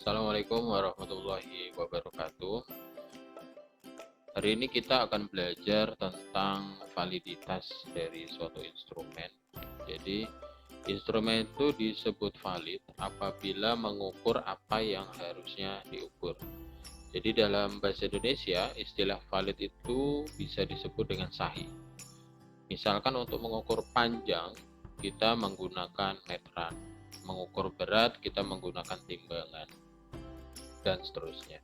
Assalamualaikum warahmatullahi wabarakatuh. Hari ini kita akan belajar tentang validitas dari suatu instrumen. Jadi, instrumen itu disebut valid apabila mengukur apa yang harusnya diukur. Jadi, dalam bahasa Indonesia, istilah valid itu bisa disebut dengan sahih. Misalkan untuk mengukur panjang, kita menggunakan meteran. Mengukur berat, kita menggunakan timbangan, dan seterusnya.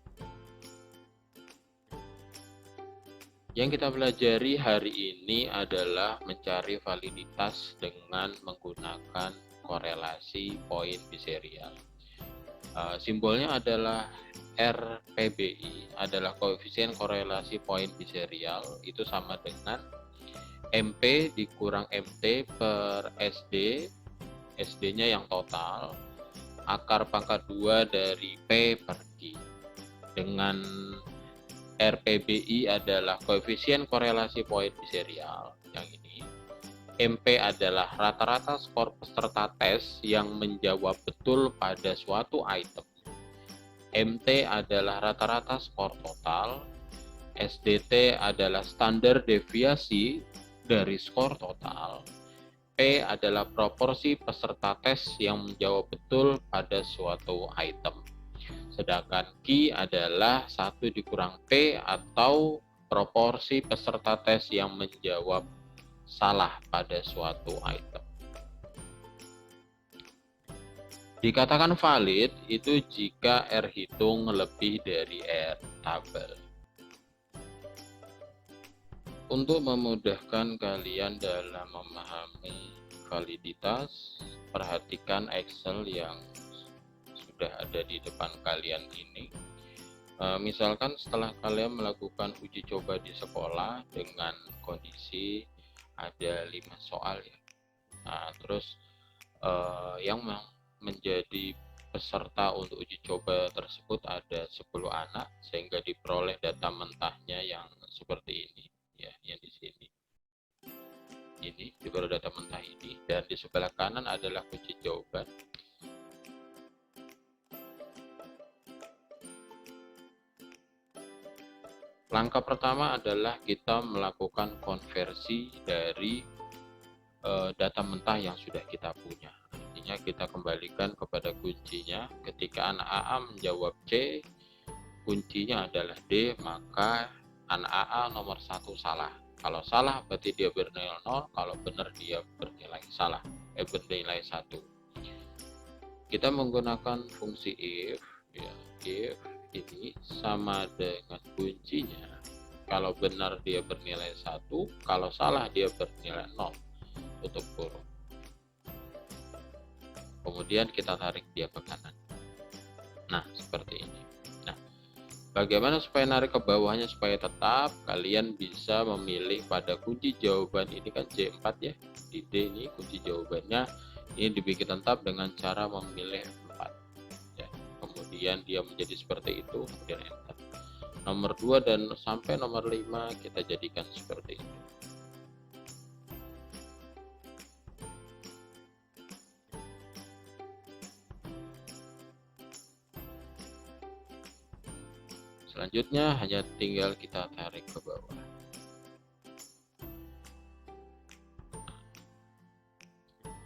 Yang kita pelajari hari ini adalah mencari validitas dengan menggunakan korelasi poin biserial. Simbolnya adalah RPBI, adalah koefisien korelasi poin biserial, itu sama dengan MP dikurang MT per SD, SD-nya yang total, akar pangkat 2 dari P per Q. Dengan RPBI adalah koefisien korelasi poin biserial, yang ini. MP adalah rata-rata skor peserta tes yang menjawab betul pada suatu item. MT adalah rata-rata skor total. SDT adalah standar deviasi dari skor total. P adalah proporsi peserta tes yang menjawab betul pada suatu item. Sedangkan Q adalah 1 dikurang P atau proporsi peserta tes yang menjawab salah pada suatu item. Dikatakan valid itu jika R hitung lebih dari R tabel. Untuk memudahkan kalian dalam memahami validitas, perhatikan Excel yang sudah ada di depan kalian ini. Misalkan setelah kalian melakukan uji coba di sekolah dengan kondisi ada 5 soal ya. Nah, terus yang menjadi peserta untuk uji coba tersebut ada 10 anak, sehingga diperoleh data mentahnya yang seperti ini ya, yang di sini. Ini diperoleh data mentah ini, dan di sebelah kanan adalah kunci jawaban. Langkah pertama adalah kita melakukan konversi dari data mentah yang sudah kita punya. Artinya kita kembalikan kepada kuncinya. Ketika anak AA menjawab C, kuncinya adalah D, maka anak AA nomor 1 salah. Kalau salah berarti dia bernilai 0, kalau benar dia bernilai salah, bernilai 1. Kita menggunakan fungsi if, ya, if ini sama dengan kuncinya. Kalau benar dia bernilai 1, kalau salah dia bernilai 0, tutup kurung. Kemudian kita tarik dia ke kanan. Nah, seperti ini. Nah, bagaimana supaya narik ke bawahnya supaya tetap? Kalian bisa memilih pada kunci jawaban ini kan C4 ya. Di D ini kunci jawabannya ini dibikin tetap dengan cara memilih 4. Ya, kemudian dia menjadi seperti itu, kemudian enter. Nomor 2 dan sampai nomor 5 kita jadikan seperti itu. Selanjutnya hanya tinggal kita tarik ke bawah.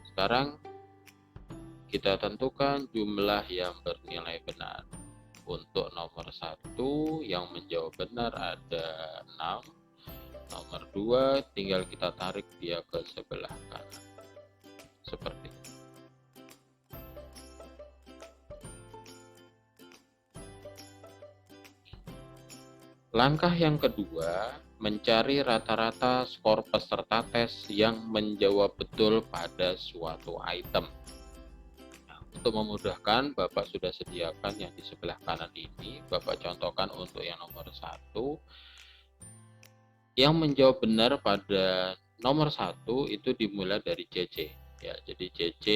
Sekarang kita tentukan jumlah yang bernilai benar. Untuk nomor 1 yang menjawab benar ada 6. Nomor 2 tinggal kita tarik dia ke sebelah kanan. Seperti ini. Langkah yang kedua, mencari rata-rata skor peserta tes yang menjawab betul pada suatu item. Nah, untuk memudahkan, Bapak sudah sediakan yang di sebelah kanan ini. Bapak contohkan untuk yang nomor 1. Yang menjawab benar pada nomor 1 itu dimulai dari CC. Ya, jadi CC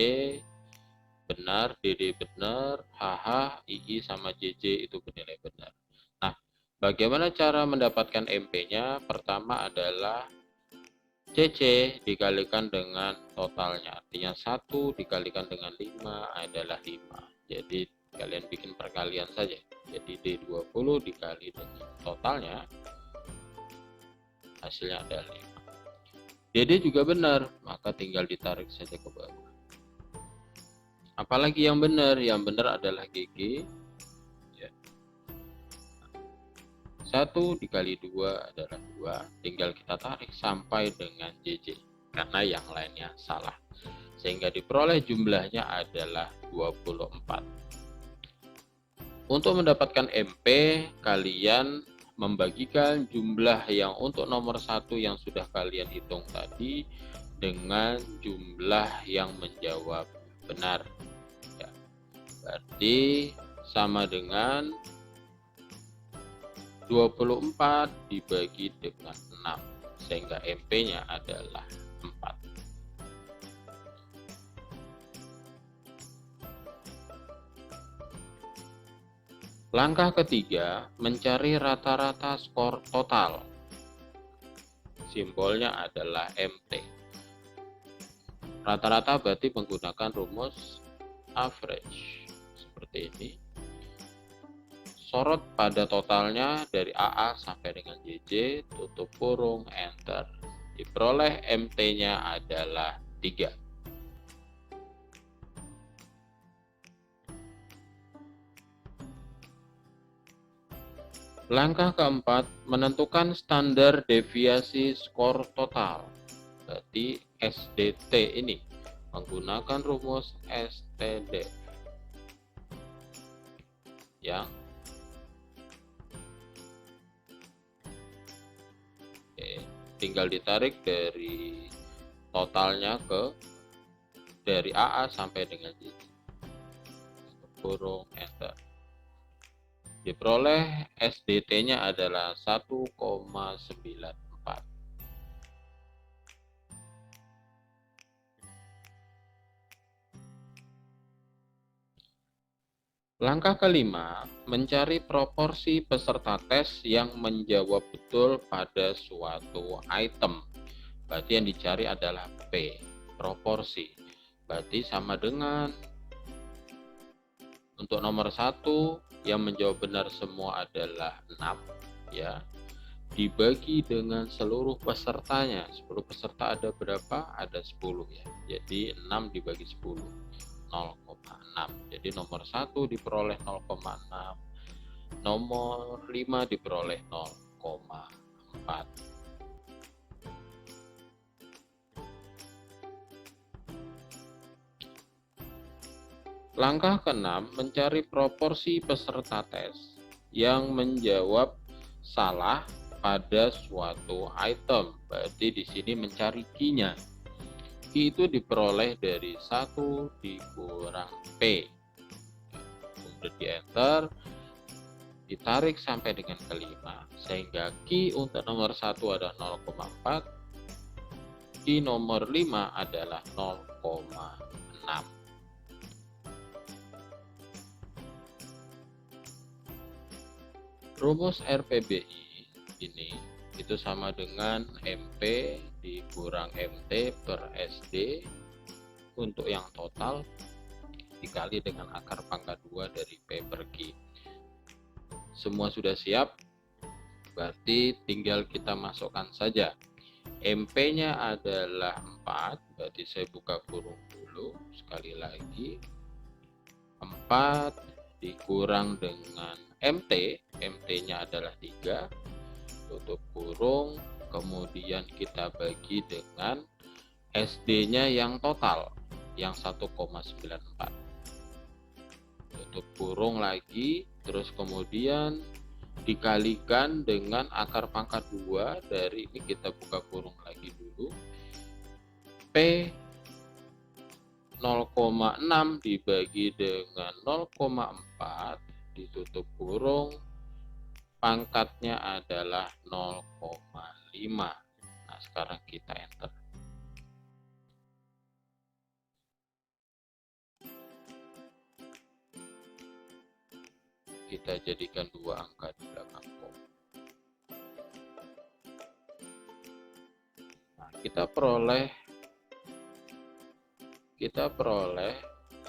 benar, DD benar, HH, II sama JJ itu bernilai benar. Nah, bagaimana cara mendapatkan MP-nya? Pertama adalah CC dikalikan dengan totalnya. Artinya 1 dikalikan dengan 5 adalah 5. Jadi kalian bikin perkalian saja. Jadi D20 dikali dengan totalnya, hasilnya ada 5. DD juga benar, maka tinggal ditarik saja ke bawah. Apalagi yang benar? Yang benar adalah GG. Ya. 1 dikali 2 adalah 2. Tinggal kita tarik sampai dengan JJ. Karena yang lainnya salah. Sehingga diperoleh jumlahnya adalah 24. Untuk mendapatkan MP, kalian membagikan jumlah yang untuk nomor 1 yang sudah kalian hitung tadi dengan jumlah yang menjawab benar. Ya. Berarti sama dengan 24 dibagi dengan 6, sehingga MP-nya adalah 4. Langkah ketiga, mencari rata-rata skor total. Simbolnya adalah MT. Rata-rata berarti menggunakan rumus average. Seperti ini. Sorot pada totalnya dari AA sampai dengan JJ, tutup kurung, enter. Diperoleh MT-nya adalah 3. Langkah keempat, menentukan standar deviasi skor total. Berarti SDT ini menggunakan rumus STD yang tinggal ditarik dari totalnya dari AA sampai dengan JJ. Kurung, enter. Diperoleh SDT-nya adalah 1,94. Langkah kelima, mencari proporsi peserta tes yang menjawab betul pada suatu item. Berarti yang dicari adalah P, proporsi. Berarti sama dengan untuk nomor 1 yang menjawab benar semua adalah 6, ya. Dibagi dengan seluruh pesertanya. 10 peserta ada berapa? Ada 10, ya. Jadi 6 dibagi 10, 0,6. Jadi nomor 1 diperoleh 0,6, nomor 5 diperoleh 0,4. Langkah ke-6, mencari proporsi peserta tes yang menjawab salah pada suatu item. Berarti di sini mencari Q-nya. Q itu diperoleh dari 1 dikurang P. Kemudian di enter, ditarik sampai dengan kelima, sehingga Q untuk nomor 1 adalah 0,4, Q nomor 5 adalah 0,6. Rumus RPBI ini itu sama dengan MP dikurang MT per SD untuk yang total dikali dengan akar pangkat 2 dari P per Q. Semua sudah siap, berarti tinggal kita masukkan saja. MP-nya adalah 4, berarti saya buka kurung dulu sekali lagi. 4 dikurang dengan MT, MT-nya adalah 3, tutup kurung, kemudian kita bagi dengan SD-nya yang total, yang 1,94. Tutup kurung lagi, terus kemudian dikalikan dengan akar pangkat 2 dari ini, kita buka kurung lagi dulu. P 0,6 dibagi dengan 0,4 ditutup kurung, pangkatnya adalah 0,5. Nah, sekarang kita enter. Kita jadikan 2 angka di belakang koma. Nah, kita peroleh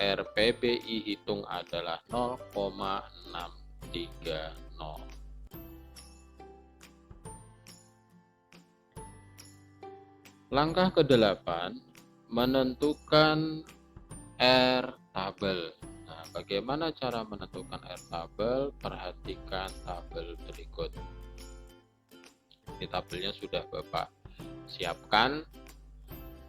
RPBI hitung adalah 0,630. Langkah ke-8, menentukan R tabel. Nah, bagaimana cara menentukan R tabel? Perhatikan tabel berikut. Ini tabelnya sudah Bapak siapkan.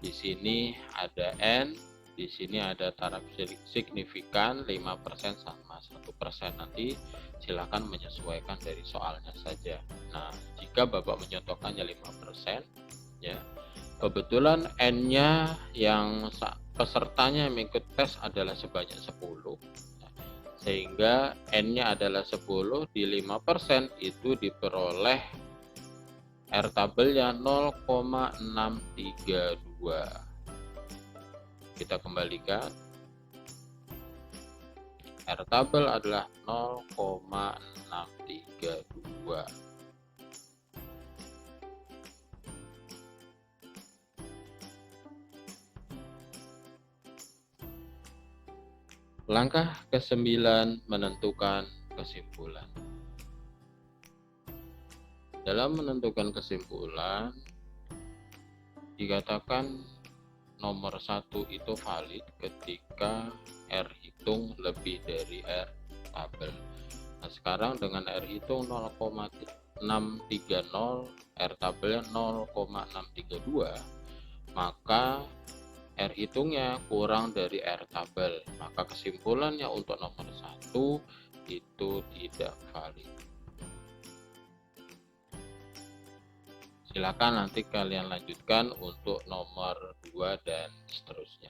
Di sini ada N, di sini ada taraf signifikan 5% sama 1%. Nanti silakan menyesuaikan dari soalnya saja. Nah, jika Bapak menyontohkannya 5%, ya kebetulan N-nya yang pesertanya yang ikut tes adalah sebanyak 10, sehingga N-nya adalah 10, di 5% itu diperoleh R tabelnya 0,632. Kita kembalikan, R tabel adalah 0,632. Langkah ke-9, menentukan kesimpulan. Dalam menentukan kesimpulan, dikatakan nomor 1 itu valid ketika R hitung lebih dari R tabel. Nah, sekarang dengan R hitung 0,630, R tabelnya 0,632, maka R hitungnya kurang dari R tabel, maka kesimpulannya untuk nomor 1 itu tidak valid. Silakan nanti kalian lanjutkan untuk nomor 2 dan seterusnya.